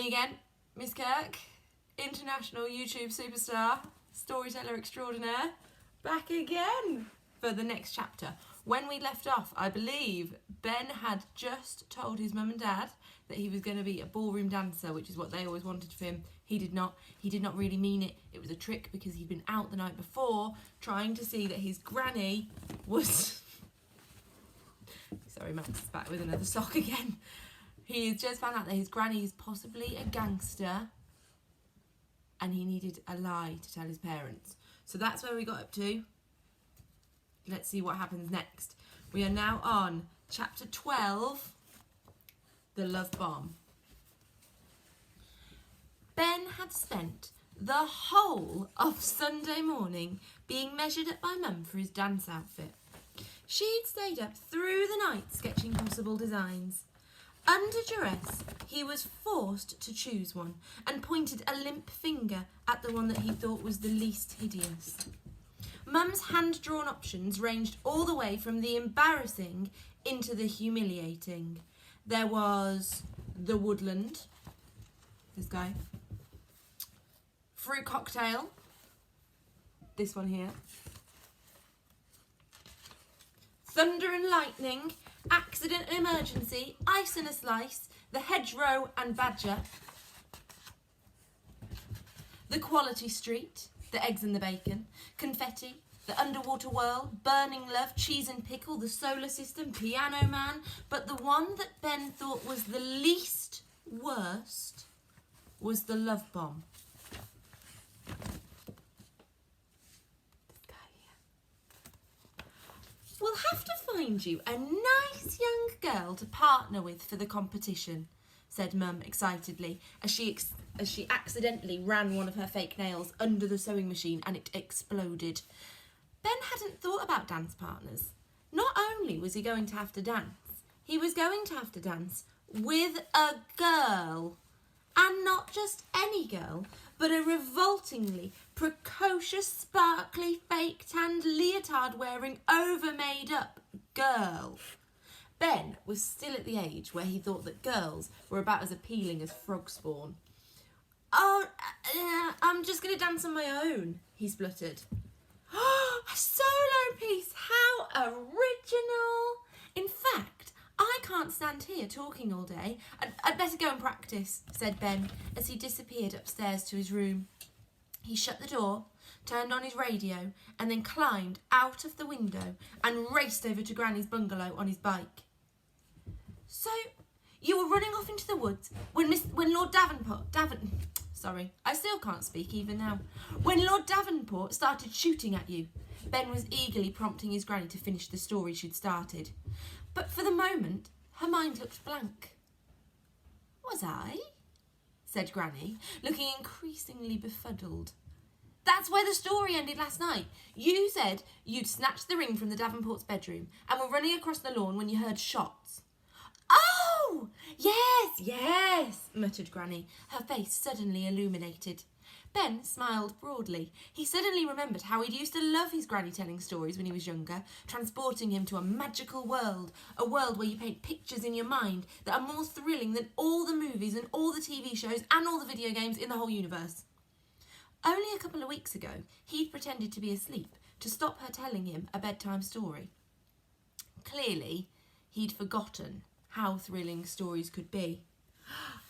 Me again, Miss Kirk, international YouTube superstar, storyteller extraordinaire, back again for the next chapter. When we left off, I believe Ben had just told his mum and dad that he was going to be a ballroom dancer, which is what they always wanted for him. He did not really mean it. It was a trick because he'd been out the night before trying to see that his granny was... Sorry, Max is back with another sock again. He's just found out that his granny is possibly a gangster and he needed a lie to tell his parents. So that's where we got up to. Let's see what happens next. We are now on chapter 12, The Love Bomb. Ben had spent the whole of Sunday morning being measured up by Mum for his dance outfit. She'd stayed up through the night sketching possible designs. Under duress, he was forced to choose one and pointed a limp finger at the one that he thought was the least hideous. Mum's hand-drawn options ranged all the way from the embarrassing into the humiliating. There was the woodland, this guy, fruit cocktail, this one here, thunder and lightning, accident and emergency, ice and a slice, the hedgerow and badger, the quality street, the eggs and the bacon, confetti, the underwater world, burning love, cheese and pickle, the solar system, piano man, but the one that Ben thought was the least worst was the love bomb. We'll have to find you a nice young girl to partner with for the competition, said Mum excitedly as she accidentally ran one of her fake nails under the sewing machine and it exploded. Ben hadn't thought about dance partners. Not only was he going to have to dance, he was going to have to dance with a girl. And not just any girl, but a revoltingly precocious, sparkly, fake-tanned, leotard-wearing, over-made-up girl. Ben was still at the age where he thought that girls were about as appealing as frog spawn. "Oh, I'm just going to dance on my own," he spluttered. "A solo piece, how original! In fact, I can't stand here talking all day. I'd better go and practice," said Ben as he disappeared upstairs to his room. He shut the door, turned on his radio, and then climbed out of the window and raced over to Granny's bungalow on his bike. "So, you were running off into the woods when Lord Davenport When Lord Davenport started shooting at you." Ben was eagerly prompting his granny to finish the story she'd started. But for the moment, her mind looked blank. "Was I?" said Granny, looking increasingly befuddled. "That's where the story ended last night. You said you'd snatched the ring from the Davenport's bedroom and were running across the lawn when you heard shots." "Oh, yes, muttered Granny, her face suddenly illuminated. Ben smiled broadly. He suddenly remembered how he'd used to love his granny telling stories when he was younger, transporting him to a magical world, a world where you paint pictures in your mind that are more thrilling than all the movies and all the TV shows and all the video games in the whole universe. Only a couple of weeks ago, he'd pretended to be asleep to stop her telling him a bedtime story. Clearly, he'd forgotten how thrilling stories could be.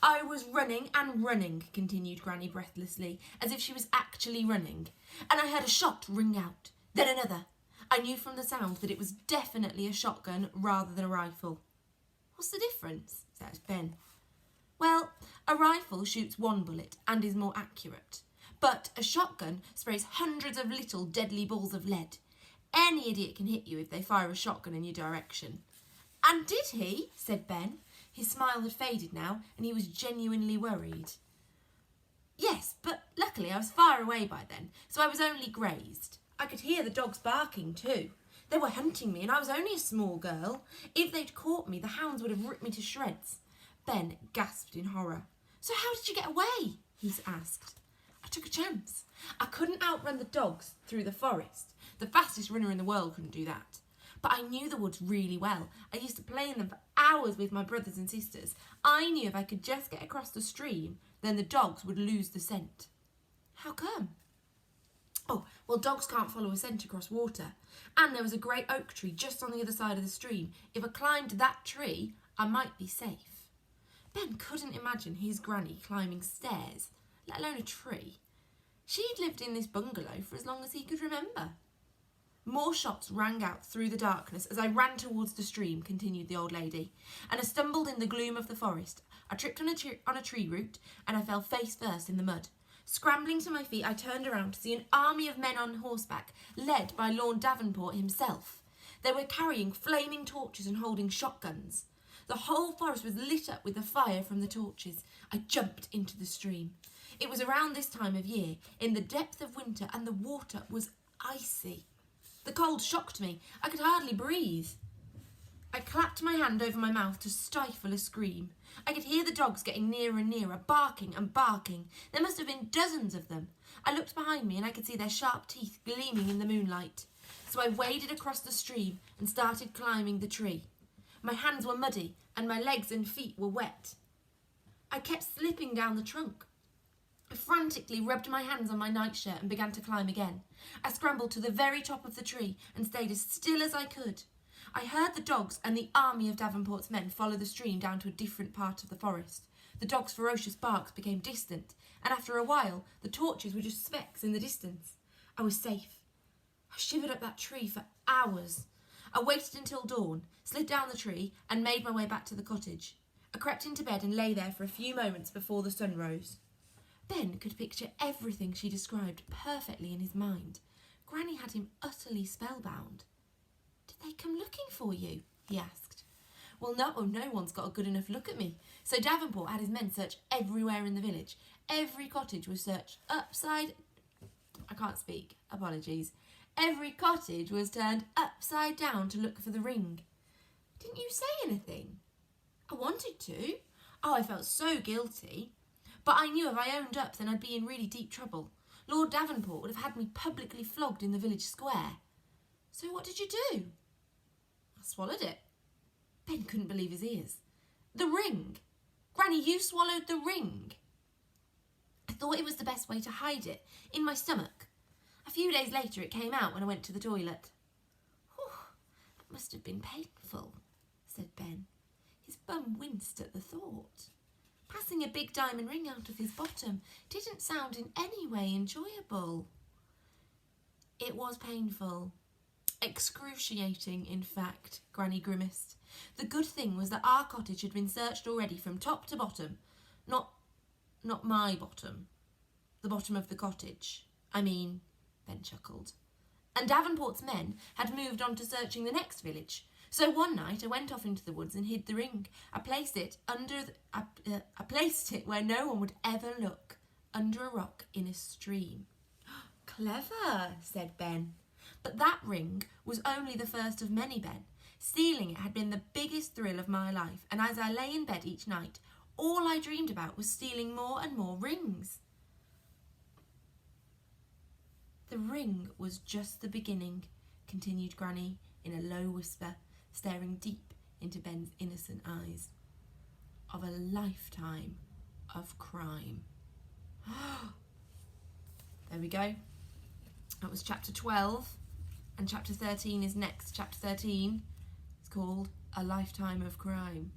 "I was running and running," continued Granny breathlessly, as if she was actually running, "and I heard a shot ring out, then another. I knew from the sound that it was definitely a shotgun rather than a rifle." "What's the difference?" asked Ben. "Well, a rifle shoots one bullet and is more accurate, but a shotgun sprays hundreds of little deadly balls of lead. Any idiot can hit you if they fire a shotgun in your direction." "And did he?" said Ben. His smile had faded now, and he was genuinely worried. "Yes, but luckily I was far away by then, so I was only grazed. I could hear the dogs barking too. They were hunting me, and I was only a small girl. If they'd caught me, the hounds would have ripped me to shreds." Ben gasped in horror. "So how did you get away?" he asked. "I took a chance. I couldn't outrun the dogs through the forest. The fastest runner in the world couldn't do that. But I knew the woods really well. I used to play in them for hours with my brothers and sisters. I knew if I could just get across the stream, then the dogs would lose the scent. How come? Oh, well, dogs can't follow a scent across water. And there was a great oak tree just on the other side of the stream. If I climbed that tree, I might be safe. Ben couldn't imagine his granny climbing stairs, let alone a tree. She'd lived in this bungalow for as long as he could remember. More shots rang out through the darkness as I ran towards the stream, continued the old lady, and I stumbled in the gloom of the forest. I tripped on a tree root, and I fell face first in the mud. Scrambling to my feet, I turned around to see an army of men on horseback, led by Lord Davenport himself. They were carrying flaming torches and holding shotguns. The whole forest was lit up with the fire from the torches. I jumped into the stream. It was around this time of year, in the depth of winter, and the water was icy. The cold shocked me. I could hardly breathe. I clapped my hand over my mouth to stifle a scream. I could hear the dogs getting nearer and nearer, barking and barking. There must have been dozens of them. I looked behind me and I could see their sharp teeth gleaming in the moonlight. So I waded across the stream and started climbing the tree. My hands were muddy and my legs and feet were wet. I kept slipping down the trunk. I frantically rubbed my hands on my nightshirt and began to climb again. I scrambled to the very top of the tree and stayed as still as I could. I heard the dogs and the army of Davenport's men follow the stream down to a different part of the forest. The dogs' ferocious barks became distant, and after a while, the torches were just specks in the distance. I was safe. I shivered up that tree for hours. I waited until dawn, slid down the tree, and made my way back to the cottage. I crept into bed and lay there for a few moments before the sun rose. Ben could picture everything she described perfectly in his mind. Granny had him utterly spellbound. "Did they come looking for you?" he asked. "Well, no one's got a good enough look at me." So Davenport had his men search everywhere in the village. Every cottage was searched Every cottage was turned upside down to look for the ring. "Didn't you say anything?" "I wanted to. Oh, I felt so guilty. But I knew if I owned up, then I'd be in really deep trouble. Lord Davenport would have had me publicly flogged in the village square." "So what did you do?" "I swallowed it." Ben couldn't believe his ears. "The ring! Granny, you swallowed the ring!" "I thought it was the best way to hide it, in my stomach. A few days later it came out when I went to the toilet." "Whew, that must have been painful," said Ben. His bum winced at the thought. Passing a big diamond ring out of his bottom didn't sound in any way enjoyable. "It was painful. Excruciating, in fact," Granny grimaced. "The good thing was that our cottage had been searched already from top to bottom. Not my bottom. The bottom of the cottage. Ben chuckled. "And Davenport's men had moved on to searching the next village. So one night I went off into the woods and hid the ring. I placed it where no one would ever look, under a rock in a stream." "Clever," said Ben. "But that ring was only the first of many, Ben. Stealing it had been the biggest thrill of my life, and as I lay in bed each night, all I dreamed about was stealing more and more rings." "The ring was just the beginning," continued Granny in a low whisper, staring deep into Ben's innocent eyes, "of a lifetime of crime." There we go. That was chapter 12, and chapter 13 is next. Chapter 13 is called A Lifetime of Crime.